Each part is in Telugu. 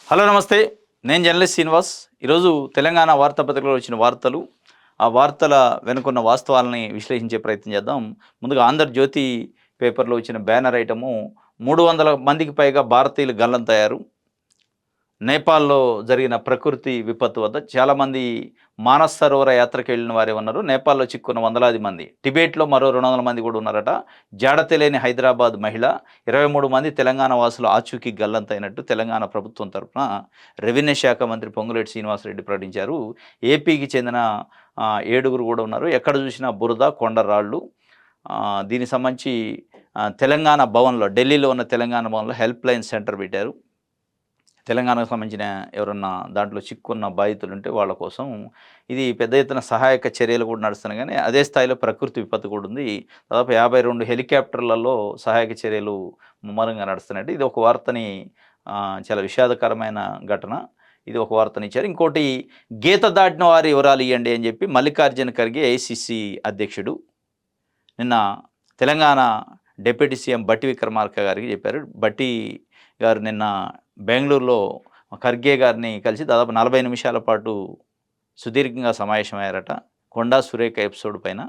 హలో నమస్తే. నేను జర్నలిస్ట్ శ్రీనివాస్. ఈరోజు తెలంగాణ వార్తాపత్రికలో వచ్చిన వార్తలు, ఆ వార్తల వెనుకున్న వాస్తవాలని విశ్లేషించే ప్రయత్నం చేద్దాం. ముందుగా 'ఆంధ్రజ్యోతి' పేపర్లో వచ్చిన బ్యానర్ ఐటము 300 మందికి పైగా భారతీయులు గల్లంతయ్యారు. నేపాల్‌లో జరిగిన ప్రకృతి విపత్తు వద్ద చాలామంది మానస్ సరోవర యాత్రకు వెళ్ళిన వారే ఉన్నారు. నేపాల్‌లో చిక్కున్న వందలాది మంది. టిబెట్‌లో మరో 200 మంది కూడా ఉన్నారట. జాడ తెలియని హైదరాబాద్ మహిళ, 23 మంది తెలంగాణ వాసులు ఆచూకీ గల్లంతైనట్టు తెలంగాణ ప్రభుత్వం తరపున రెవెన్యూ శాఖ మంత్రి పొంగులేటి శ్రీనివాసరెడ్డి ప్రకటించారు. ఏపీకి చెందిన 7గురు కూడా ఉన్నారు. ఎక్కడ చూసినా బురద, కొండరాళ్ళు. దీనికి సంబంధించి తెలంగాణ భవన్‌లో, ఢిల్లీలో ఉన్న తెలంగాణ భవన్‌లో హెల్ప్ లైన్ సెంటర్ పెట్టారు. తెలంగాణకు సంబంధించిన ఎవరన్నా దాంట్లో చిక్కున్న బాధితులుంటే వాళ్ళ కోసం ఇది పెద్ద ఎత్తున సహాయక చర్యలు కూడా నడుస్తున్నాయి. కానీ అదే స్థాయిలో ప్రకృతి విపత్తు కూడా ఉంది. దాదాపు 52 హెలికాప్టర్లలో సహాయక చర్యలు ముమ్మరంగా నడుస్తున్నాయి. ఇది ఒక వార్తని చాలా విషాదకరమైన ఘటన. ఇది ఒక వార్తనిచ్చారు. ఇంకోటి, గీత దాటిన వారి వివరాలు ఇవ్వండి అని చెప్పి మల్లికార్జున ఖర్గే ఏఐసిసి అధ్యక్షుడు నిన్న తెలంగాణ డిప్యూటీ సీఎం బట్టి విక్రమార్క గారికి చెప్పారు. బట్టి గారు నిన్న బెంగళూరులో ఖర్గే గారిని కలిసి దాదాపు 40 నిమిషాల పాటు సుదీర్ఘంగా సమావేశమయ్యారట. కొండా సురేఖ ఎపిసోడ్ పైన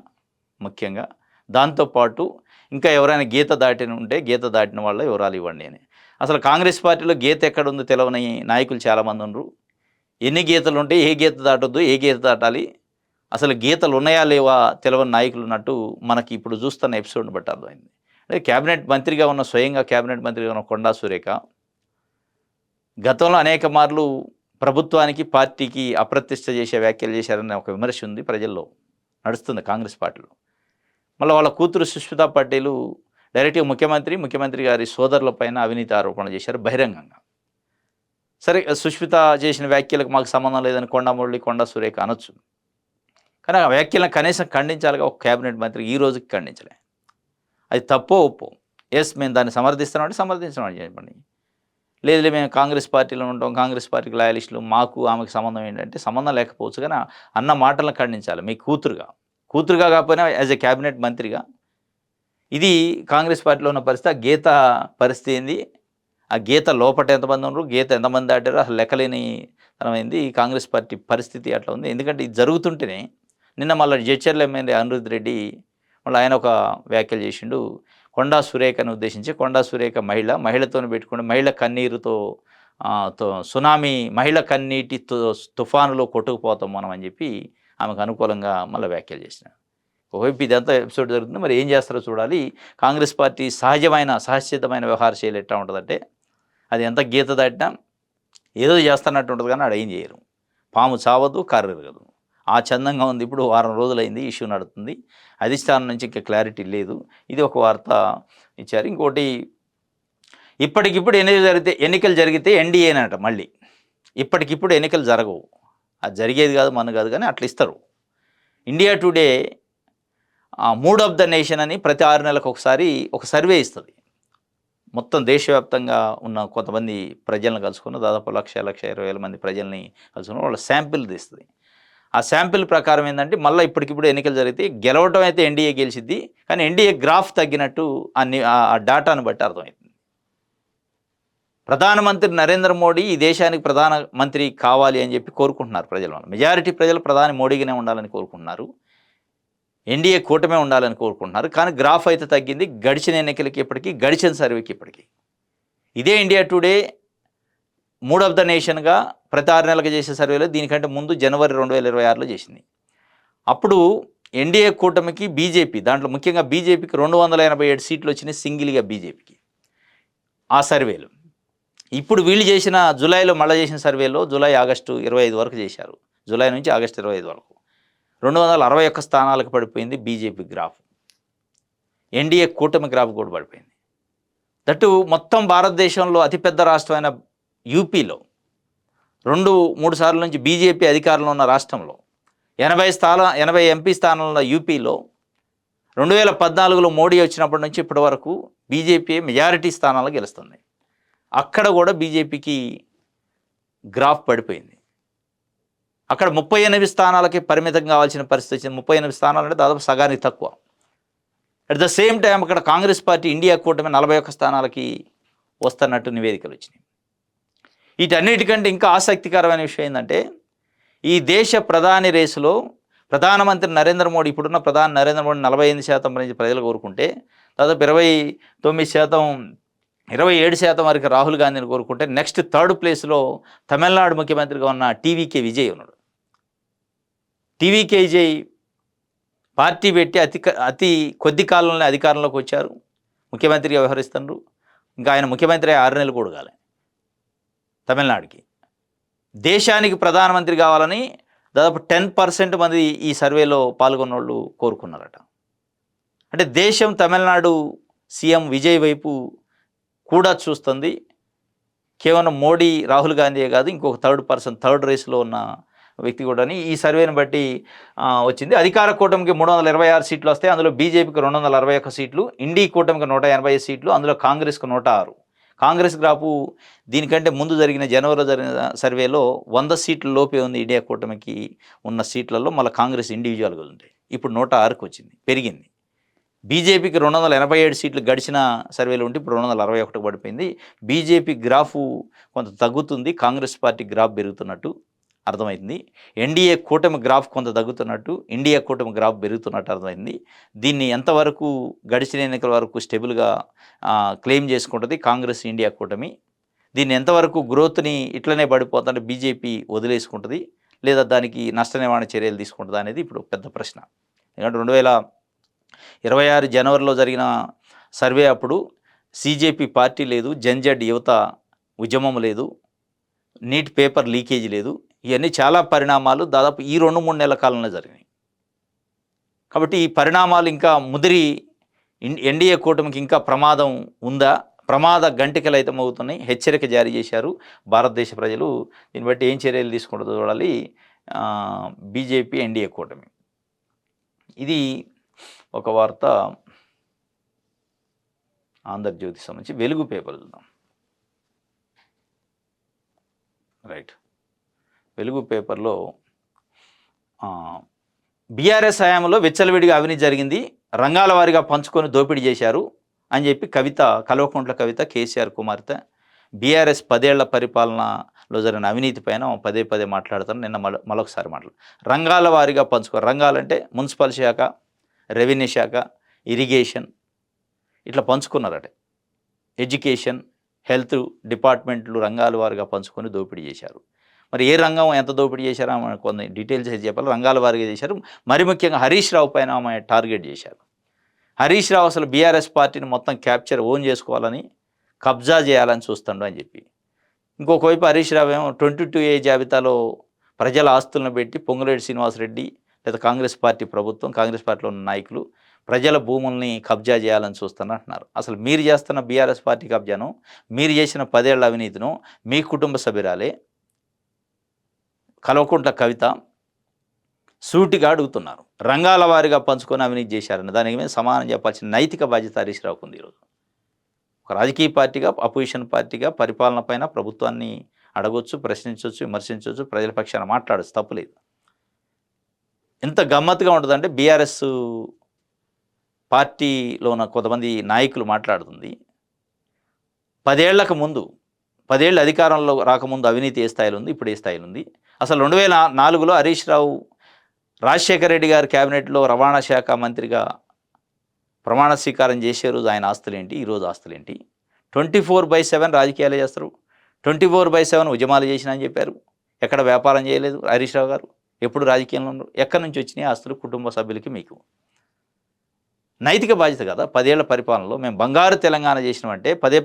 ముఖ్యంగా. దాంతోపాటు ఇంకా ఎవరైనా గీత దాటిన ఉంటే గీత దాటిన వాళ్ళ వివరాలు ఇవ్వండి అని. అసలు కాంగ్రెస్ పార్టీలో గీత ఎక్కడుందో తెలవని నాయకులు చాలామంది ఉన్నారు. ఎన్ని గీతలు ఉంటే ఏ గీత దాటొద్దు, ఏ గీత దాటాలి, అసలు గీతలు ఉన్నాయా లేవా తెలవని నాయకులు ఉన్నట్టు మనకి ఇప్పుడు చూస్తున్న ఎపిసోడ్ని బట్టి అర్థమైంది. అంటే క్యాబినెట్ మంత్రిగా ఉన్న, స్వయంగా క్యాబినెట్ మంత్రిగా ఉన్న కొండా సురేఖ గతంలో అనేక మార్లు ప్రభుత్వానికి, పార్టీకి అప్రతిష్ట చేసే వ్యాఖ్యలు చేశారనే ఒక విమర్శ ఉంది, ప్రజల్లో నడుస్తుంది కాంగ్రెస్ పార్టీలో. మళ్ళీ వాళ్ళ కూతురు సుష్మితా పటేలు డైరెక్ట్గా ముఖ్యమంత్రి గారి సోదరుల పైన అవినీతి ఆరోపణలు చేశారు బహిరంగంగా. సరే, సుష్మిత చేసిన వ్యాఖ్యలకు మాకు సంబంధం లేదని కొండా సురేఖ అనొచ్చు. కానీ ఆ వ్యాఖ్యలను కనీసం ఖండించాలిగా ఒక క్యాబినెట్ మంత్రి. ఈ రోజుకి ఖండించలే. అది తప్పో ఒప్పో, ఎస్ మేము దాన్ని సమర్థిస్తున్నామంటే సమర్థించమని చెప్పండి. లేదు మేము కాంగ్రెస్ పార్టీలో ఉంటాం, కాంగ్రెస్ పార్టీకి లాయలిస్టులు, మాకు ఆమెకు సంబంధం ఏంటంటే సంబంధం లేకపోవచ్చు. కానీ అన్న మాటలను ఖండించాలి. మీ కూతురుగా కాకపోయినా యాజ్ ఎ క్యాబినెట్ మంత్రిగా. ఇది కాంగ్రెస్ పార్టీలో ఉన్న పరిస్థితి. ఆ గీత పరిస్థితి ఏంది, ఆ గీత లోపట ఎంతమంది ఉన్నారు, గీత ఎంతమంది దాటారో అసలు లెక్కలేని తనమైంది కాంగ్రెస్ పార్టీ పరిస్థితి. అట్లా ఉంది. ఎందుకంటే ఇది జరుగుతుంటేనే నిన్న మళ్ళీ జడ్చర్ల ఎమ్మెల్యే అనిరుద్ రెడ్డి మళ్ళీ ఆయన ఒక వ్యాఖ్యలు చేసిండు. కొండా సురేఖను ఉద్దేశించి, కొండా సురేఖ మహిళతో పెట్టుకుని మహిళ కన్నీరుతో సునామీ, మహిళ కన్నీటి తుఫానులో కొట్టుకుపోతాం మనం అని చెప్పి ఆమెకు అనుకూలంగా మళ్ళీ వ్యాఖ్యలు చేసినాడు. ఒకవైపు ఇదంతా ఎపిసోడ్ జరుగుతుంది, మరి ఏం చేస్తారో చూడాలి. కాంగ్రెస్ పార్టీ సహజసిద్ధమైన వ్యవహార శైలి ఎట్లా ఉంటుందంటే, అది ఎంత గీత దాటినా ఏదో చేస్తున్నట్టు ఉంటుంది, కానీ ఆడ ఏం చేయరు. పాము చావదు, కర్రెరగదు. ఆ చందంగా ఉంది. ఇప్పుడు వారం రోజులైంది ఇష్యూ నడుతుంది. అధిష్టానం నుంచి ఇంకా క్లారిటీ లేదు. ఇది ఒక వార్త ఇచ్చారు. ఇంకోటి, ఇప్పటికిప్పుడు ఎన్నికలు జరిగితే ఎన్డీఏనట మళ్ళీ. ఇప్పటికిప్పుడు ఎన్నికలు జరగవు. అది జరిగేది కాదు, మన కాదు, కానీ అట్లా ఇస్తారు. India Today mood of the nation అని ప్రతి 6 నెలలకు ఒకసారి ఒక సర్వే ఇస్తుంది. మొత్తం దేశవ్యాప్తంగా ఉన్న కొంతమంది ప్రజలను కలుసుకున్న, దాదాపు 1,20,000 మంది ప్రజల్ని కలుసుకున్న వాళ్ళ శాంపిల్ తీస్తుంది. ఆ శాంపిల్ ప్రకారం ఏంటంటే, మళ్ళీ ఇప్పటికిప్పుడు ఎన్నికలు జరిగితే గెలవటం అయితే ఎన్డీఏ గెలిచిద్ది, కానీ ఎన్డీఏ గ్రాఫ్ తగ్గినట్టు ఆ డాటాను బట్టి అర్థమవుతుంది. ప్రధానమంత్రి నరేంద్ర మోడీ ఈ దేశానికి ప్రధానమంత్రి కావాలి అని చెప్పి కోరుకుంటున్నారు ప్రజలు. మెజారిటీ ప్రజలు ప్రధాని మోడీగానే ఉండాలని కోరుకుంటున్నారు, ఎన్డీఏ కూటమే ఉండాలని కోరుకుంటున్నారు. కానీ గ్రాఫ్ అయితే తగ్గింది గడిచిన ఎన్నికలకి ఇప్పటికీ, గడిచిన సర్వేకి ఇప్పటికీ. ఇదే India Today mood of the నేషన్గా ప్రతి 6 నెలలకు చేసే సర్వేలో దీనికంటే ముందు జనవరి 2026లో చేసింది. అప్పుడు ఎన్డీఏ కూటమికి, బీజేపీ, దాంట్లో ముఖ్యంగా బీజేపీకి 287 సీట్లు వచ్చినాయి సింగిల్గా బీజేపీకి ఆ సర్వేలో. ఇప్పుడు వీళ్ళు చేసిన జూలైలో మళ్ళీ చేసిన సర్వేలో ఆగస్టు 25 వరకు చేశారు. జూలై నుంచి ఆగస్టు 25 వరకు 261 స్థానాలకు పడిపోయింది బీజేపీ గ్రాఫ్. ఎన్డీఏ కూటమి గ్రాఫ్ కూడా పడిపోయింది. దట్టు మొత్తం భారతదేశంలో అతిపెద్ద రాష్ట్రమైన యూపీలో 2-3 సార్ల నుంచి బీజేపీ అధికారంలో ఉన్న రాష్ట్రంలో 80 ఎంపీ స్థానాల యూపీలో 2014లో మోడీ వచ్చినప్పటి నుంచి ఇప్పటి వరకు బీజేపీ మెజారిటీ స్థానాలు గెలుస్తుంది. అక్కడ కూడా బీజేపీకి గ్రాఫ్ పడిపోయింది. అక్కడ 38 స్థానాలకి పరిమితం కావాల్సిన పరిస్థితి వచ్చింది. 38 స్థానాలు అంటే దాదాపు సగానికి తక్కువ. అట్ ద సేమ్ టైం అక్కడ కాంగ్రెస్ పార్టీ ఇండియా కూటమి 41 స్థానాలకి వస్తున్నట్టు నివేదికలు వచ్చినాయి. వీటన్నిటికంటే ఇంకా ఆసక్తికరమైన విషయం ఏంటంటే ఈ దేశ ప్రధాని రేసులో ప్రధానమంత్రి నరేంద్ర మోడీ, ఇప్పుడున్న ప్రధాని నరేంద్ర మోడీ 48% నుంచి ప్రజలు కోరుకుంటే, దాదాపు 29%, 27% వరకు రాహుల్ గాంధీని కోరుకుంటే, నెక్స్ట్ థర్డ్ ప్లేస్లో తమిళనాడు ముఖ్యమంత్రిగా ఉన్న టీవీకే విజయ్ ఉన్నాడు. టీవీకే విజయ్ పార్టీ పెట్టి అతి కొద్ది కాలంలో అధికారంలోకి వచ్చారు, ముఖ్యమంత్రిగా వ్యవహరిస్తున్నారు. ఇంకా ఆయన ముఖ్యమంత్రి 6 నెలలు కూడా కాలే. తమిళనాడుకి దేశానికి ప్రధానమంత్రి కావాలని దాదాపు 10% మంది ఈ సర్వేలో పాల్గొన్న వాళ్ళు కోరుకున్నారట. అంటే దేశం తమిళనాడు సీఎం విజయ్ వైపు కూడా చూస్తుంది. కేవలం మోడీ, రాహుల్ గాంధీయే కాదు, ఇంకొక థర్డ్ రేస్లో ఉన్న వ్యక్తి కూడా అని ఈ సర్వేని బట్టి వచ్చింది. అధికార కూటమికి 326 సీట్లు వస్తాయి, అందులో బీజేపీకి 261 సీట్లు, ఇండీ కూటమికి 185 సీట్లు, అందులో కాంగ్రెస్కు 106. కాంగ్రెస్ గ్రాఫు దీనికంటే ముందు జనవరిలో జరిగిన సర్వేలో 100 సీట్ల లోపే ఉంది. ఇండియా కూటమికి ఉన్న సీట్లలో మళ్ళీ కాంగ్రెస్ ఇండివిజువల్గా ఉంటాయి. ఇప్పుడు 106కు వచ్చింది, పెరిగింది. బీజేపీకి 287 సీట్లు గడిచిన సర్వేలో ఉంటే ఇప్పుడు 261 పడిపోయింది. బీజేపీ గ్రాఫు కొంత తగ్గుతుంది, కాంగ్రెస్ పార్టీ గ్రాఫ్ పెరుగుతున్నట్టు అర్థమైంది. ఎన్డీఏ కూటమి గ్రాఫ్ కొంత తగ్గుతున్నట్టు, ఇండియా కూటమి గ్రాఫ్ పెరుగుతున్నట్టు అర్థమైంది. దీన్ని ఎంతవరకు గడిచిన ఎన్నికల వరకు స్టెబుల్గా క్లెయిమ్ చేసుకుంటుంది కాంగ్రెస్ ఇండియా కూటమి, దీన్ని ఎంతవరకు గ్రోత్ని ఇట్లనే పడిపోతుంటే బీజేపీ వదిలేసుకుంటుంది, లేదా దానికి నష్ట నివారణ చర్యలు తీసుకుంటుంది అనేది ఇప్పుడు పెద్ద ప్రశ్న. ఎందుకంటే 2026 జనవరిలో జరిగిన సర్వే అప్పుడు సీజేపీ పార్టీ లేదు, జన్జడ్ యువత ఉద్యమం లేదు, నీట్ పేపర్ లీకేజ్ లేదు. ఇవన్నీ చాలా పరిణామాలు దాదాపు ఈ 2-3 నెలల కాలంలో జరిగినాయి. కాబట్టి ఈ పరిణామాలు ఇంకా ముదిరి ఎన్డీఏ కూటమికి ఇంకా ప్రమాదం ఉందా, ప్రమాద గంటికలు అయితే మోగుతున్నాయి, హెచ్చరిక జారీ చేశారు భారతదేశ ప్రజలు. దీన్ని బట్టి ఏం చర్యలు తీసుకుంటుందో చూడాలి బీజేపీ ఎన్డీఏ కూటమి. ఇది ఒక వార్త. ఆంధ్రజ్యోతి సంబంధించి వెలుగు పేపర్ చూద్దాం. రైట్, వెలుగు పేపర్లో బీఆర్ఎస్ హయాంలో విచ్చలవిడిగా అవినీతి జరిగింది, రంగాల వారీగా పంచుకొని దోపిడీ చేశారు అని చెప్పి కల్వకుంట్ల కవిత, కేసీఆర్ కుమార్తె బీఆర్ఎస్ 10 ఏళ్ల పరిపాలనలో జరిగిన అవినీతి పైన పదే మాట్లాడతాను. నిన్న మరొకసారి రంగాల వారీగా రంగాలంటే మున్సిపల్ శాఖ, రెవెన్యూ శాఖ, ఇరిగేషన్ ఇట్లా పంచుకున్నారట. ఎడ్యుకేషన్, హెల్త్ డిపార్ట్మెంట్లు రంగాల వారీగా పంచుకొని దోపిడీ చేశారు. మరి ఏ రంగం ఎంత దోపిడీ చేశారో కొన్ని డీటెయిల్స్ అయితే చెప్పాలి. రంగాల వారీగా చేశారు. మరి ముఖ్యంగా హరీష్ రావు పైన ఆమె టార్గెట్ చేశారు. హరీష్ రావు అసలు బీఆర్ఎస్ పార్టీని మొత్తం ఓన్ చేసుకోవాలని, కబ్జా చేయాలని చూస్తాడు అని చెప్పి. ఇంకొక వైపు హరీష్ రావు ఏమో 22A జాబితాలో ప్రజల ఆస్తులను పెట్టి పొంగులేటి శ్రీనివాసరెడ్డి లేదా కాంగ్రెస్ పార్టీ ప్రభుత్వం, కాంగ్రెస్ పార్టీలో ఉన్న నాయకులు ప్రజల భూముల్ని కబ్జా చేయాలని చూస్తున్నారు. అసలు మీరు చేస్తున్న బీఆర్ఎస్ పార్టీ కబ్జాను, మీరు చేసిన 10 ఏళ్ల అవినీతిను మీ కుటుంబ సభ్యురాలే కల్వకుంట్ల కవిత సూటిగా అడుగుతున్నారు. రంగాల వారీగా పంచుకొని అవినీతి చేశారని దానికి మీద సమానం చెప్పాల్సిన నైతిక బాధ్యత హరీష్ రావుకు ఉంది. ఈరోజు ఒక రాజకీయ పార్టీగా, అపోజిషన్ పార్టీగా పరిపాలన పైన ప్రభుత్వాన్ని అడగొచ్చు, ప్రశ్నించవచ్చు, విమర్శించవచ్చు, ప్రజల పక్షాన మాట్లాడచ్చు, తప్పులేదు. ఎంత గమ్మత్తుగా ఉంటుందంటే బీఆర్ఎస్ పార్టీలో ఉన్న కొంతమంది నాయకులు మాట్లాడుతుంది 10 ఏళ్లకు ముందు, 10 ఏళ్ళు అధికారంలో రాకముందు అవినీతి ఏ స్థాయిలో ఉంది, ఇప్పుడు ఏ స్థాయిలో ఉంది. అసలు 2004లో హరీష్ రావు రాజశేఖర రెడ్డి గారి క్యాబినెట్లో రవాణా శాఖ మంత్రిగా ప్రమాణ స్వీకారం చేసే రోజు ఆయన ఆస్తులేంటి, ఈరోజు ఆస్తులేంటి. 24/7 రాజకీయాలే చేస్తారు, 24/7 ఉద్యమాలు చేసినా అని చెప్పారు. ఎక్కడ వ్యాపారం చేయలేదు హరీష్ రావు గారు, ఎప్పుడు రాజకీయంలో ఉన్నారు. ఎక్కడి నుంచి వచ్చినాయి ఆస్తులు కుటుంబ సభ్యులకి? మీకు నైతిక బాధ్యత కదా. 10 ఏళ్ల పరిపాలనలో మేము బంగారు తెలంగాణ చేసినామంటే పదే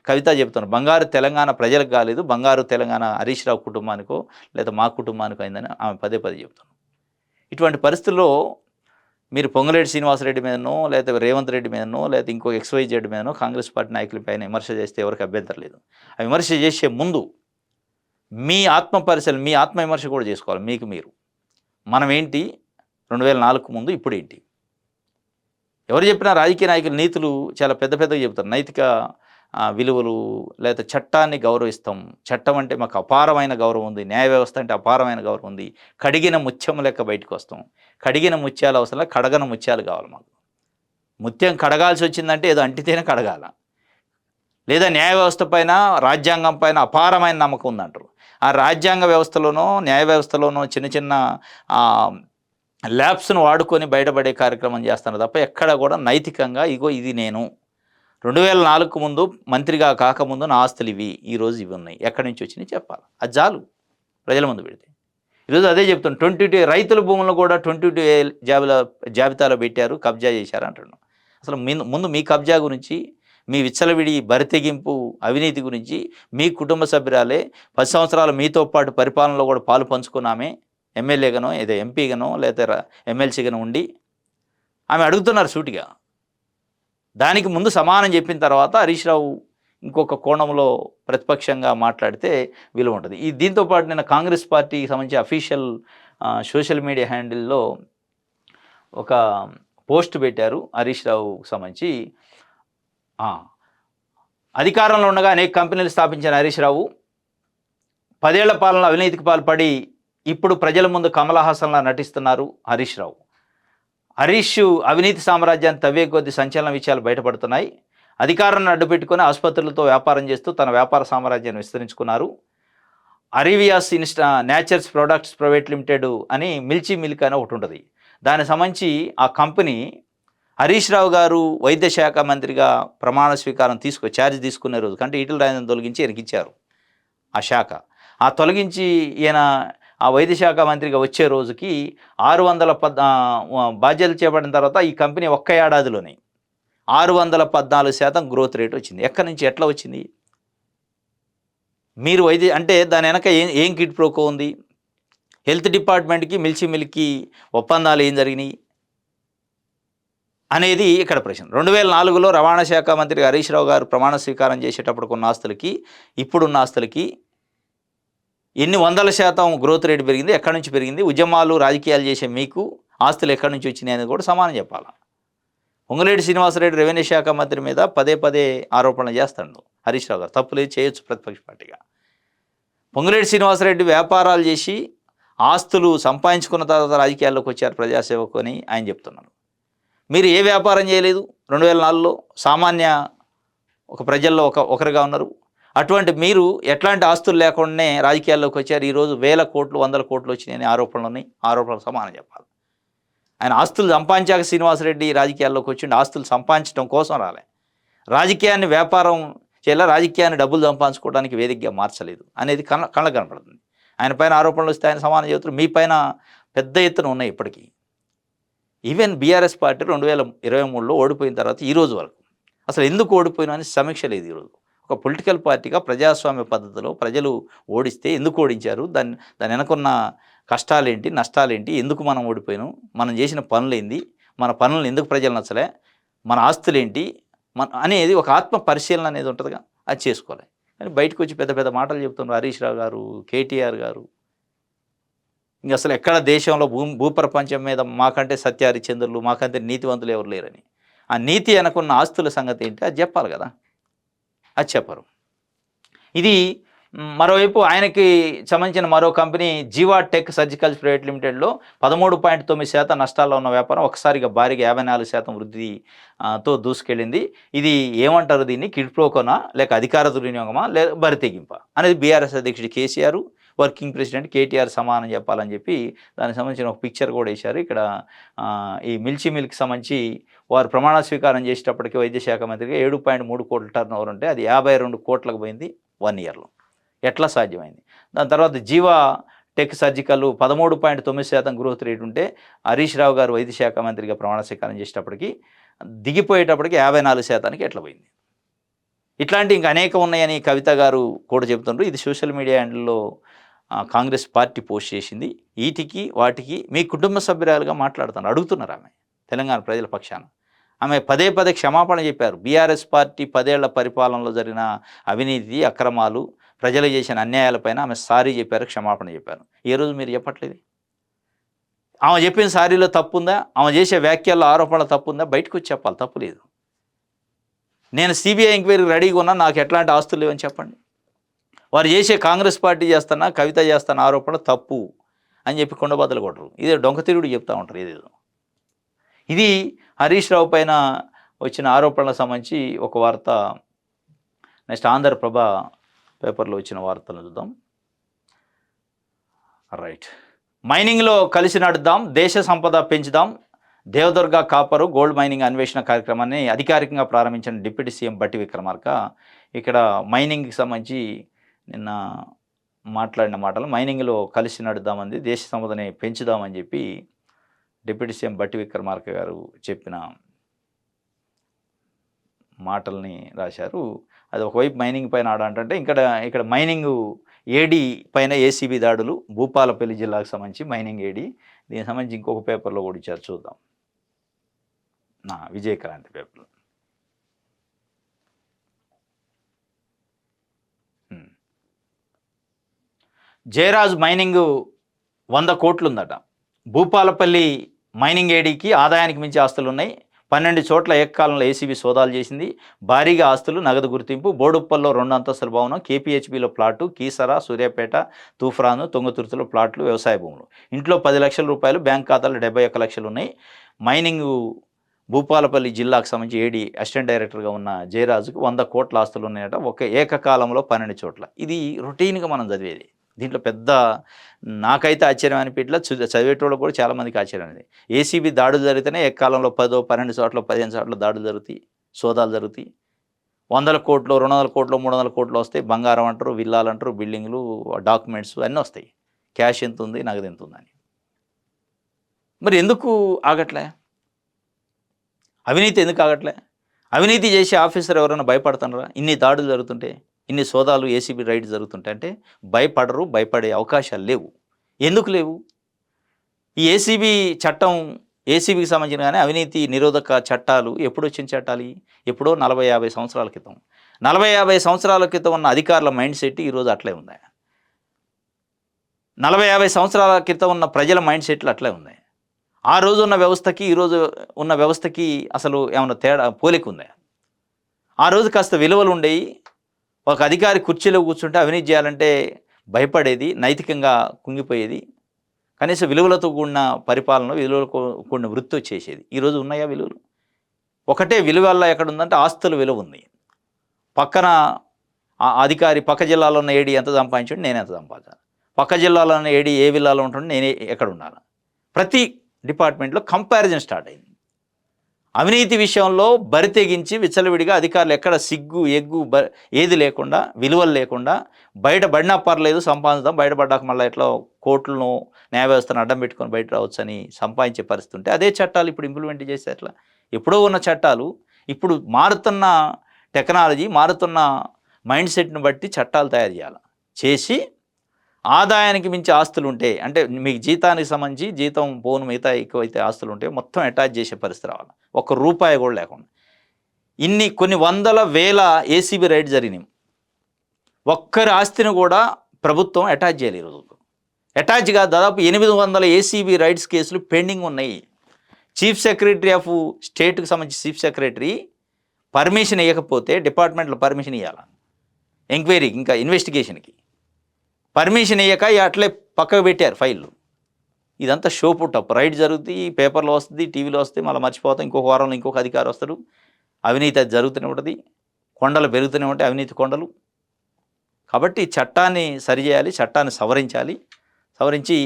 కవిత చెబుతున్నాం, బంగారు తెలంగాణ ప్రజలకు కాలేదు, బంగారు తెలంగాణ హరీష్ రావు కుటుంబానికో లేదా మా కుటుంబానికో అయిందని ఆమె పదే చెబుతున్నాం. ఇటువంటి పరిస్థితుల్లో మీరు పొంగులేటి శ్రీనివాసరెడ్డి మీదనో లేదా రేవంత్ రెడ్డి మీదనో లేదా ఇంకో XYZ మీదనో కాంగ్రెస్ పార్టీ నాయకులపైన విమర్శ చేస్తే ఎవరికి అభ్యంతరం లేదు. ఆ విమర్శ చేసే ముందు మీ మీ ఆత్మ విమర్శ కూడా చేసుకోవాలి. మీకు మీరు మనం ఏంటి, 2004కు ముందు ఇప్పుడు ఏంటి. ఎవరు చెప్పినా రాజకీయ నాయకులు నీతులు చాలా పెద్దగా చెబుతారు. నైతిక విలువలు లేదా చట్టాన్ని గౌరవిస్తాం, చట్టం అంటే మాకు అపారమైన గౌరవం ఉంది, న్యాయ వ్యవస్థ అంటే అపారమైన గౌరవం ఉంది, కడిగిన ముత్యం లెక్క బయటకు వస్తాం. కడిగిన ముత్యాలు అవసరం, కడగన ముత్యాలు కావాలి మాకు. ముత్యం కడగాల్సి వచ్చిందంటే ఏదో అంటితేనే కడగాల, లేదా న్యాయ వ్యవస్థ పైన, రాజ్యాంగం పైన అపారమైన నమ్మకం ఉందంటారు. ఆ రాజ్యాంగ వ్యవస్థలోనో, న్యాయ వ్యవస్థలోనో చిన్న చిన్న ల్యాబ్స్ను వాడుకొని బయటపడే కార్యక్రమం చేస్తున్నారు తప్ప ఎక్కడ కూడా నైతికంగా ఇగో ఇది నేను 2004కు ముందు మంత్రిగా కాకముందు నా ఆస్తులు ఇవి, ఈరోజు ఇవి ఉన్నాయి, ఎక్కడి నుంచి వచ్చినాయి చెప్పాలి. అది చాలు ప్రజల ముందు పెడితే. ఈరోజు అదే చెప్తాను, 22 రైతుల భూములను కూడా 22A జాబితాలో పెట్టారు, కబ్జా చేశారు అంటున్నాను. అసలు ముందు మీ కబ్జా గురించి, మీ విచ్చలవిడి బరితెగింపు అవినీతి గురించి మీ కుటుంబ సభ్యురాలే 10 సంవత్సరాలు మీతో పాటు పరిపాలనలో కూడా పాలు పంచుకున్నామే, ఎమ్మెల్యేగానో ఏదో ఎంపీగానో లేదా ఎమ్మెల్సీగానో ఉండి ఆమె అడుగుతున్నారు సూటిగా. దానికి ముందు సమానం చెప్పిన తర్వాత హరీష్ రావు ఇంకొక కోణంలో ప్రతిపక్షంగా మాట్లాడితే విలువ ఉంటుంది. దీంతోపాటు నిన్న కాంగ్రెస్ పార్టీకి సంబంధించి అఫీషియల్ సోషల్ మీడియా హ్యాండిల్లో ఒక పోస్ట్ పెట్టారు హరీష్ రావుకు సంబంధించి. అధికారంలో ఉండగా అనేక కంపెనీలు స్థాపించిన హరీష్ రావు 10 ఏళ్ల పాలన అవినీతికి పాల్పడి ఇప్పుడు ప్రజల ముందు కమల్ హాసన్లా నటిస్తున్నారు హరీష్ రావు. హరీష్ అవినీతి సామ్రాజ్యాన్ని తవ్వే కొద్ది సంచలన విషయాలు బయటపడుతున్నాయి. అధికారాన్ని అడ్డుపెట్టుకుని ఆసుపత్రులతో వ్యాపారం చేస్తూ తన వ్యాపార సామ్రాజ్యాన్ని విస్తరించుకున్నారు. అరీవియాస్ నేచర్స్ ప్రొడక్ట్స్ ప్రైవేట్ లిమిటెడ్ అని మిల్చీ మిల్క్ అని ఒకటి ఉంటుంది. దానికి సంబంధించి ఆ కంపెనీ హరీష్ రావు గారు వైద్య శాఖ మంత్రిగా ప్రమాణ స్వీకారం ఛార్జ్ తీసుకునే రోజు కంటే ఈటెల రాజేందర్ని తొలగించి ఎరికిచ్చారు ఆ శాఖ. ఆ తొలగించి ఈయన ఆ వైద్య శాఖ మంత్రిగా వచ్చే రోజుకి 614 బాధ్యతలు చేపట్టిన తర్వాత ఈ కంపెనీ ఒక్క ఏడాదిలోనే 614% గ్రోత్ రేట్ వచ్చింది. ఎక్కడి నుంచి ఎట్లా వచ్చింది? మీరు అంటే దాని వెనక ఏం కిడ్ ప్రోకో ఉంది? హెల్త్ డిపార్ట్మెంట్కి మిల్చీ మిల్క్కి ఒప్పందాలు ఏం జరిగినాయి అనేది ఇక్కడ ప్రశ్న. 2004లో రవాణా శాఖ మంత్రి హరీష్ రావు గారు ప్రమాణ స్వీకారం చేసేటప్పుడు ఉన్న ఆస్తులకి ఇప్పుడున్న ఆస్తులకి ఎన్ని 100% గ్రోత్ రేటు పెరిగింది, ఎక్కడి నుంచి పెరిగింది? ఉద్యమాలు రాజకీయాలు చేసే మీకు ఆస్తులు ఎక్కడి నుంచి వచ్చినాయి అనేది కూడా సమానం చెప్పాలి. పొంగులేటి శ్రీనివాసరెడ్డి రెవెన్యూ శాఖ మంత్రి మీద పదే ఆరోపణలు చేస్తాడు హరీష్ రావు గారు. తప్పులేదు, చేయొచ్చు ప్రతిపక్ష పార్టీగా. పొంగులేటి శ్రీనివాసరెడ్డి వ్యాపారాలు చేసి ఆస్తులు సంపాదించుకున్న తర్వాత రాజకీయాల్లోకి వచ్చారు ప్రజాసేవకు అని ఆయన చెప్తున్నారు. మీరు ఏ వ్యాపారం చేయలేదు 2004లో, సామాన్య ఒక ప్రజల్లో ఒకరుగా ఉన్నారు. అటువంటి మీరు ఎట్లాంటి ఆస్తులు లేకుండానే రాజకీయాల్లోకి వచ్చారు. ఈరోజు 1000 కోట్లు 100 కోట్లు వచ్చినాయని ఆరోపణలు ఉన్నాయి. ఆరోపణలు సమానం చెప్పాలి. ఆయన ఆస్తులు సంపాదించాక శ్రీనివాసరెడ్డి రాజకీయాల్లోకి వచ్చిండి. ఆస్తులు సంపాదించడం కోసం రాలే, రాజకీయాన్ని వ్యాపారం చేయాల, రాజకీయాన్ని డబ్బులు సంపాదించుకోవడానికి వేదికగా మార్చలేదు అనేది కళ్ళకు కనపడుతుంది. ఆయన పైన ఆరోపణలు వస్తే ఆయన సమానం చెబుతారు. మీ పైన పెద్ద ఎత్తున ఉన్నాయి ఇప్పటికీ. ఈవెన్ బీఆర్ఎస్ పార్టీ 2023లో ఓడిపోయిన తర్వాత ఈ రోజు వరకు అసలు ఎందుకు ఓడిపోయినా అని సమీక్ష లేదు. ఈరోజు ఒక పొలిటికల్ పార్టీగా ప్రజాస్వామ్య పద్ధతిలో ప్రజలు ఓడిస్తే ఎందుకు ఓడించారు, దాని వెనకున్న కష్టాలేంటి, నష్టాలేంటి, ఎందుకు మనం ఓడిపోయినాం, మనం చేసిన పనులేంది, మన పనులను ఎందుకు ప్రజలు నచ్చలే, మన ఆస్తులేంటి అనేది ఒక ఆత్మ పరిశీలన అనేది ఉంటుందిగా, అది చేసుకోవాలి. కానీ బయటకు వచ్చి పెద్ద మాటలు చెప్తున్నారు హరీష్ రావు గారు, కేటీఆర్ గారు. ఇంక అసలు ఎక్కడ దేశంలో భూప్రపంచం మీద మాకంటే సత్య హరిశ్చంద్రులు, మాకంటే నీతివంతులు ఎవరు లేరని. ఆ నీతి అనుకున్న ఆస్తుల సంగతి ఏంటి అది చెప్పాలి కదా, అది చెప్పరు. ఇది మరోవైపు ఆయనకి సంబంధించిన మరో కంపెనీ జీవా టెక్ సర్జికల్స్ ప్రైవేట్ లిమిటెడ్లో 13.9% నష్టాల్లో ఉన్న వ్యాపారం ఒకసారిగా భారీగా 54% వృద్ధితో దూసుకెళ్ళింది. ఇది ఏమంటారు, దీన్ని కిడ్ ప్రోకోనా లేక అధికార దుర్వినియోగమా లేక బరితెగింపా అనేది బీఆర్ఎస్ అధ్యక్షుడు కేసీఆర్, వర్కింగ్ ప్రెసిడెంట్ కేటీఆర్ సమానం చెప్పాలని చెప్పి దానికి సంబంధించిన ఒక పిక్చర్ కూడా వేశారు. ఇక్కడ ఈ మిల్చీ మిల్క్ సంబంధించి వారు ప్రమాణ స్వీకారం చేసేటప్పటికి వైద్య శాఖ మంత్రిగా 7.3 కోట్ల టర్న్ ఓవర్ ఉంటే అది 52 కోట్లకు పోయింది 1 ఇయర్లో. ఎట్లా సాధ్యమైంది? దాని తర్వాత జీవా టెక్ సర్జికల్ 13.9% గ్రోత్ రేట్ ఉంటే హరీష్ రావు గారు వైద్య శాఖ మంత్రిగా ప్రమాణ స్వీకారం చేసేటప్పటికి దిగిపోయేటప్పటికి 54%కి ఎట్లా పోయింది? ఇట్లాంటి ఇంకా అనేక ఉన్నాయని కవిత గారు కూడా చెబుతుండ్రు. ఇది సోషల్ మీడియా హ్యాండిల్లో కాంగ్రెస్ పార్టీ పోస్ట్ చేసింది. వీటికి వాటికి మీ కుటుంబ సభ్యురాలుగా మాట్లాడుతున్నారు, అడుగుతున్నారు ఆమె తెలంగాణ ప్రజల పక్షాన. ఆమె పదే క్షమాపణ చెప్పారు. బీఆర్ఎస్ పార్టీ 10 ఏళ్ల పరిపాలనలో జరిగిన అవినీతి, అక్రమాలు, ప్రజలు చేసిన అన్యాయాలపైన ఆమె సారీ చెప్పారు, క్షమాపణ చెప్పారు. ఏ రోజు మీరు చెప్పట్లేదు. ఆమె చెప్పిన సారీలో తప్పు ఉందా, ఆమె చేసే వ్యాఖ్యల్లో ఆరోపణలు తప్పు ఉందా, బయటకు వచ్చి చెప్పాలి. తప్పు లేదు. నేను సిబిఐ ఎంక్వైరీకి రెడీగా ఉన్నా, నాకు ఎట్లాంటి ఆస్తులు లేవని చెప్పండి. వారు చేసే కాంగ్రెస్ పార్టీ చేస్తున్నా, కవిత చేస్తున్న ఆరోపణ తప్పు అని చెప్పి కొండబద్దలు కొట్టరు. ఇదే డొంకతిరుగుడు చెప్తూ ఉంటారు ఏదేదో. ఇది హరీష్ రావు పైన వచ్చిన ఆరోపణలకు సంబంధించి ఒక వార్త నెక్స్ట్ ఆంధ్రప్రభ పేపర్లో వచ్చిన వార్తలను చూద్దాం. రైట్. మైనింగ్లో కలిసి నడుద్దాం, దేశ సంపద పెంచుదాం, దేవదుర్గ కాపరు గోల్డ్ మైనింగ్ అన్వేషణ కార్యక్రమాన్ని అధికారికంగా ప్రారంభించిన డిప్యూటీ సీఎం బట్టి విక్రమార్క ఇక్కడ మైనింగ్కి సంబంధించి నిన్న మాట్లాడిన మాటలు, మైనింగ్లో కలిసి నడుద్దామంది, దేశ సంపదని పెంచుదామని చెప్పి డిప్యూటీ సీఎం బట్టి విక్రమార్క గారు చెప్పిన మాటల్ని రాశారు. అది ఒకవైపు మైనింగ్ పైన ఆడంటే ఇక్కడ మైనింగ్ ఏడీ పైన ఏసీబీ దాడులు, భూపాలపల్లి జిల్లాకు సంబంధించి మైనింగ్ ఏడీ, దీనికి సంబంధించి ఇంకొక పేపర్లో కూడా ఇచ్చారు, చూద్దాం. విజయక్రాంతి పేపర్లో జయరాజ్ మైనింగ్ 100 కోట్లు ఉందట. భూపాలపల్లి మైనింగ్ ఏడీకి ఆదాయానికి మించి ఆస్తులు ఉన్నాయి. 12 చోట్ల ఏకకాలంలో ఏసీబీ సోదాలు చేసింది. భారీగా ఆస్తులు, నగదు గుర్తింపు. బోడుప్పల్లో 2 అంతస్తుల భవనం, కేపీహెచ్బీలో ప్లాటు, కీసర, సూర్యాపేట, తూఫ్రాను, తుంగతుర్తిలో ప్లాట్లు, వ్యవసాయ భూములు. ఇంట్లో 10 లక్షల రూపాయలు, బ్యాంక్ ఖాతాలో 71 లక్షలు ఉన్నాయి. మైనింగ్ భూపాలపల్లి జిల్లాకు సంబంధించి ఏడీ అసిస్టెంట్ డైరెక్టర్గా ఉన్న జయరాజుకు 100 కోట్ల ఆస్తులు ఉన్నాయట, ఒక ఏకకాలంలో 12 చోట్ల. ఇది రొటీన్గా మనం చదివేది. దీంట్లో పెద్ద నాకైతే ఆశ్చర్యం అనిపించట్లా, చదివేటోళ్ళు కూడా చాలామందికి ఆశ్చర్యం అనేది. ఏసీబీ దాడులు జరిగితేనే ఏకకాలంలో 10, 12 చోట్ల, 15 చోట్ల దాడులు జరుగుతాయి, సోదాలు జరుగుతాయి. 100 కోట్లు, 200 కోట్లు, 300 కోట్లు వస్తాయి. బంగారం అంటారు, విల్లాలు అంటారు, బిల్డింగ్లు, డాక్యుమెంట్స్ అన్నీ వస్తాయి. క్యాష్ ఎంత ఉంది, నగదు ఎంత ఉందని. మరి ఎందుకు ఆగట్లే? అవినీతి ఎందుకు ఆగట్లే? అవినీతి చేసే ఆఫీసర్ ఎవరైనా భయపడుతున్నారా? ఇన్ని దాడులు జరుగుతుంటే, ఇన్ని సోదాలు, ఏసీబీ రైడ్ జరుగుతుంటే అంటే భయపడరు, భయపడే అవకాశాలు లేవు. ఎందుకు లేవు? ఈ ఏసీబీ చట్టం, ఏసీబీకి సంబంధించిన కానీ అవినీతి నిరోధక చట్టాలు ఎప్పుడు వచ్చిన చట్టాలు? ఎప్పుడో 40-50 సంవత్సరాల క్రితం. 40-50 సంవత్సరాల క్రితం ఉన్న అధికారుల మైండ్ సెట్ ఈరోజు అట్లే ఉంది. 40-50 సంవత్సరాల క్రితం ఉన్న ప్రజల మైండ్ సెట్లు అట్లే ఉన్నాయి. ఆ రోజు ఉన్న వ్యవస్థకి ఈరోజు ఉన్న వ్యవస్థకి అసలు ఏమైనా తేడా, పోలిక ఉందా? ఆ రోజు కాస్త విలువలు ఉండేవి. ఒక అధికారి కుర్చీలో కూర్చుంటే అవినీతి చేయాలంటే భయపడేది, నైతికంగా కుంగిపోయేది. కనీసం విలువలతో కూడిన పరిపాలన, విలువలతో కూడిన వృత్తి వచ్చేసేది. ఈరోజు ఉన్నాయా విలువలు? ఒకటే విలువ వల్ల ఎక్కడ ఉందంటే ఆస్తుల విలువ ఉంది. పక్కన అధికారి పక్క జిల్లాలో ఉన్న ఏడీ ఎంత సంపాదించండి, నేను ఎంత సంపాదించాలి, పక్క జిల్లాలో ఉన్న ఏడీ ఏ విల్లాలో ఉంటుంది, నేనే ఎక్కడ ఉండాలి. ప్రతి డిపార్ట్మెంట్లో కంపారిజన్ స్టార్ట్ అయింది. అవినీతి విషయంలో బరితెగించి విచ్చలవిడిగా అధికారులు ఎక్కడ సిగ్గు, ఎగ్గు ఏది లేకుండా, విలువలు లేకుండా, బయటపడినా పర్లేదు సంపాదించుదాం, బయటపడ్డాక మళ్ళీ ఎట్లా కోర్టులను, న్యాయ వ్యవస్థను అడ్డం పెట్టుకొని బయట రావచ్చు అని సంపాదించే పరిస్థితి ఉంటే అదే చట్టాలు ఇప్పుడు ఇంప్లిమెంట్ చేస్తే ఎట్లా? ఎప్పుడో ఉన్న చట్టాలు ఇప్పుడు మారుతున్న టెక్నాలజీ, మారుతున్న మైండ్ సెట్ని బట్టి చట్టాలు తయారు చేయాలి. చేసి ఆదాయానికి మించి ఆస్తులు ఉంటే, అంటే మీకు జీతానికి సంబంధించి జీతం పోను మిగతా ఎక్కువైతే ఆస్తులు ఉంటే మొత్తం అటాచ్ చేసే పరిస్థితి రావాలి. ₹1 కూడా లేకుండా. కొన్ని వందల వేల ఏసీబీ రైడ్ జరిగినాయి. ఒక్కరి ఆస్తిని కూడా ప్రభుత్వం అటాచ్ చేయాలి. ఈరోజు అటాచ్గా దాదాపు 800 ఏసీబీ రైడ్స్ కేసులు పెండింగ్ ఉన్నాయి. చీఫ్ సెక్రటరీ ఆఫ్ స్టేట్కి సంబంధించి చీఫ్ సెక్రటరీ పర్మిషన్ ఇవ్వకపోతే డిపార్ట్మెంట్లో పర్మిషన్ ఇవ్వాలి. ఎంక్వైరీకి, ఇంకా ఇన్వెస్టిగేషన్కి పర్మిషన్ ఇవ్వక అట్లే పక్కకు పెట్టారు ఫైళ్ళు. ఇదంతా షో పుట్టప్. రైడ్ జరుగుతుంది, పేపర్లో వస్తుంది, టీవీలో వస్తుంది, మళ్ళీ మర్చిపోతాం. ఇంకొక వారంలో ఇంకొక అధికారి వస్తాడు. అవినీతి అది జరుగుతూనే ఉంటుంది, కొండలు పెరుగుతూనే ఉంటాయి, అవినీతి కొండలు. కాబట్టి చట్టాన్ని సరిచేయాలి, చట్టాన్ని సవరించి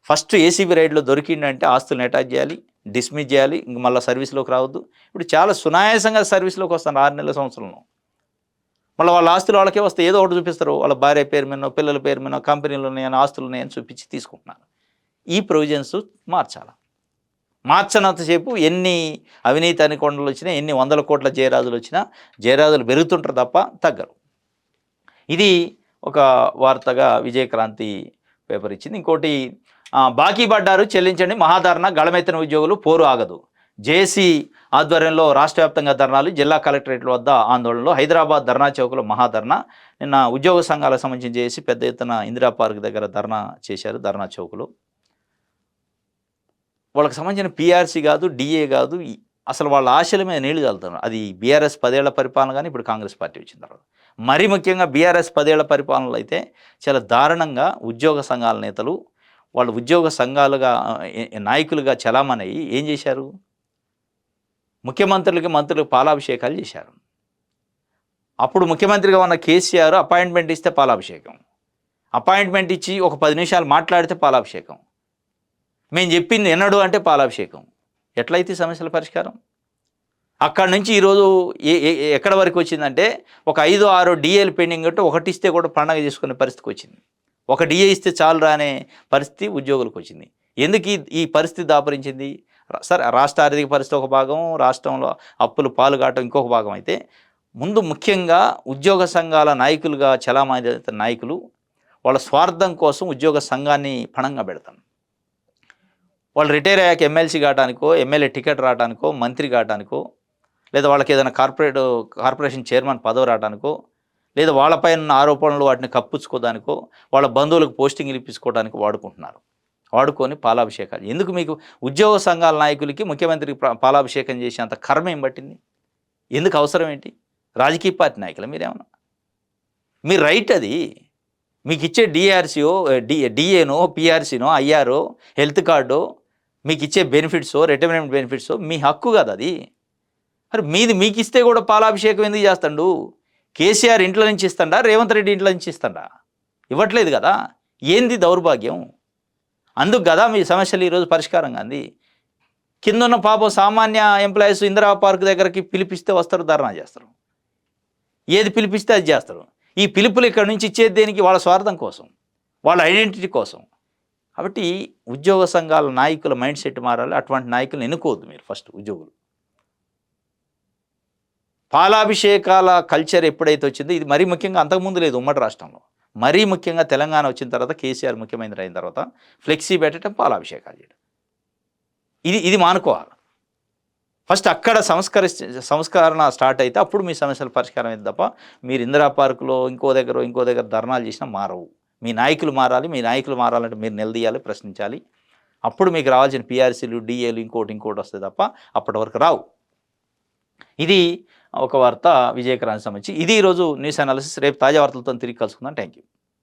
ఫస్ట్ ఏసీబీ రైడ్లో దొరికిందంటే ఆస్తులను అటాచ్ చేయాలి, డిస్మిస్ చేయాలి, ఇంక మళ్ళీ సర్వీస్లోకి రావద్దు. ఇప్పుడు చాలా సునాయాసంగా సర్వీస్లోకి వస్తాను 6 నెలల సంవత్సరంలో. మళ్ళీ వాళ్ళ ఆస్తులు వాళ్ళకే వస్తే ఏదో ఒకటి చూపిస్తారు, వాళ్ళ భార్య పేరు మీదనో, పిల్లల పేరు మీదనో, కంపెనీలు ఉన్నాయని, ఆస్తులు ఉన్నాయని చూపించి తీసుకుంటున్నారు. ఈ ప్రొవిజన్స్ మార్చనంతసేపు ఎన్ని అవినీతి అనుకొండలు వచ్చినా, ఎన్ని 100 కోట్ల జయరాజులు వచ్చినా జయరాజులు పెరుగుతుంటారు తప్ప తగ్గరు. ఇది ఒక వార్తగా విజయక్రాంతి పేపర్ ఇచ్చింది. ఇంకోటి, బాకీ పడ్డారు చెల్లించండి, మహాధరణ, గళమెత్తిన ఉద్యోగులు, పోరు ఆగదు. జేఏసీ ఆధ్వర్యంలో రాష్ట్ర వ్యాప్తంగా ధర్నాలు, జిల్లా కలెక్టరేట్ల వద్ద ఆందోళనలు, హైదరాబాద్ ధర్నా చౌక్లో మహాధర్నా. నిన్న ఉద్యోగ సంఘాలకు సంబంధించి జేఏసీ పెద్ద ఎత్తున ఇందిరా పార్క్ దగ్గర ధర్నా చేశారు. ధర్నా చౌక్లో వాళ్ళకి సంబంధించిన పీఆర్సీ కాదు, డిఏ కాదు, అసలు వాళ్ళ ఆశల మీద నీళ్లు చల్లుతున్నారు. అది బీఆర్ఎస్ 10 ఏళ్ల పరిపాలన, కానీ ఇప్పుడు కాంగ్రెస్ పార్టీ వచ్చిన తర్వాత మరీ ముఖ్యంగా బీఆర్ఎస్ 10 ఏళ్ల పరిపాలనలో అయితే చాలా దారుణంగా ఉద్యోగ సంఘాల నేతలు, వాళ్ళు ఉద్యోగ సంఘాలుగా నాయకులుగా చలామణి ఏం చేశారు? ముఖ్యమంత్రులకి, మంత్రులకు పాలాభిషేకాలు చేశారు. అప్పుడు ముఖ్యమంత్రిగా ఉన్న కేసీఆర్ అపాయింట్మెంట్ ఇస్తే పాలాభిషేకం, అపాయింట్మెంట్ ఇచ్చి ఒక 10 నిమిషాలు మాట్లాడితే పాలాభిషేకం, మేము చెప్పింది ఎన్నడు అంటే పాలాభిషేకం. ఎట్లయితే సమస్యల పరిష్కారం? అక్కడి నుంచి ఈరోజు ఎక్కడ వరకు వచ్చిందంటే ఒక 5-6 డిఏలు పెండింగ్ అంటే ఒకటి ఇస్తే కూడా పండగ చేసుకునే పరిస్థితికి వచ్చింది. ఒక డిఏ ఇస్తే చాలు రానే పరిస్థితి ఉద్యోగులకు వచ్చింది. ఎందుకు ఈ పరిస్థితి దాపరించింది? సరే, రాష్ట్ర ఆర్థిక పరిస్థితి ఒక భాగం, రాష్ట్రంలో అప్పులు పాలుగాటం ఇంకొక భాగం. అయితే ముందు ముఖ్యంగా ఉద్యోగ సంఘాల నాయకులుగా చలామణి నాయకులు వాళ్ళ స్వార్థం కోసం ఉద్యోగ సంఘాన్ని పణంగా పెడతారు. వాళ్ళు రిటైర్ అయ్యాక ఎమ్మెల్సీ కావడానికో, ఎమ్మెల్యే టికెట్ రావడానికో, మంత్రి కావడానికో, లేదా వాళ్ళకి ఏదైనా కార్పొరేషన్ చైర్మన్ పదవి రావడానికో, లేదా వాళ్ళపైన ఉన్న ఆరోపణలు వాటిని కప్పుచ్చుకోవడానికో, వాళ్ళ బంధువులకు పోస్టింగ్లు ఇప్పించుకోవడానికి వాడుకుంటున్నారు. వాడుకొని పాలాభిషేకాలు. ఎందుకు మీకు ఉద్యోగ సంఘాల నాయకులకి ముఖ్యమంత్రికి పాలాభిషేకం చేసేంత కర్మ ఏం పట్టింది? ఎందుకు అవసరం ఏంటి? రాజకీయ పార్టీ నాయకులు మీరేమన్నా? మీ రైట్ అది. మీకు ఇచ్చే డిఆర్సీఓ, డిఏనో, పిఆర్సీనో, ఐఆర్ఓ, హెల్త్ కార్డో, మీకు ఇచ్చే బెనిఫిట్సో, రిటైర్మెంట్ బెనిఫిట్సో మీ హక్కు కదా అది. మరి మీది మీకు ఇస్తే కూడా పాలాభిషేకం ఎందుకు చేస్తాడు? కేసీఆర్ ఇంట్లో నుంచి ఇస్తాడా, రేవంత్ రెడ్డి ఇంట్లో నుంచి ఇస్తాడా? ఇవ్వట్లేదు కదా. ఏంది దౌర్భాగ్యం? అందుకు కదా మీ సమస్యలు ఈరోజు పరిష్కారం కాంది. కింద ఉన్న పాపం సామాన్య ఎంప్లాయీస్ ఇందిరా పార్క్ దగ్గరికి పిలిపిస్తే వస్తారు, ధర్నా చేస్తారు. ఏది పిలిపిస్తే అది చేస్తారు. ఈ పిలుపులు ఇక్కడ నుంచి ఇచ్చేది దేనికి? వాళ్ళ స్వార్థం కోసం, వాళ్ళ ఐడెంటిటీ కోసం. కాబట్టి ఉద్యోగ సంఘాల నాయకుల మైండ్ సెట్ మారాలి. అటువంటి నాయకులను ఎన్నుకోవద్దు మీరు ఫస్ట్. ఉద్యోగులు పాలాభిషేకాల కల్చర్ ఎప్పుడైతే వచ్చిందో, ఇది మరీ ముఖ్యంగా అంతకుముందు లేదు ఉమ్మడి రాష్ట్రంలో, మరీ ముఖ్యంగా తెలంగాణ వచ్చిన తర్వాత, కేసీఆర్ ముఖ్యమంత్రి అయిన తర్వాత ఫ్లెక్సీ పెట్టడం, పాలాభిషేకాలు చేయడం, ఇది మానుకోవాలి. ఫస్ట్ అక్కడ సంస్కరణ స్టార్ట్ అయితే అప్పుడు మీ సమస్యల పరిష్కారం అయింది తప్ప మీరు ఇందిరా పార్కులో ఇంకో దగ్గర ధర్నాలు చేసినా మారవు. మీ నాయకులు మారాలి. మీ నాయకులు మారాలంటే మీరు నిలదీయాలి, ప్రశ్నించాలి. అప్పుడు మీకు రావాల్సిన పిఆర్సీలు, డిఏలు ఇంకోటి వస్తాయి తప్ప అప్పటి వరకు రావు. ఇది ఒక వార్త విజయకరానికి సంబంధించి. ఇది ఈరోజు న్యూస్ అనాలిసిస్. రేపు తాజా వార్తలతో తిరిగి కలుసుకుందాం. Thank you.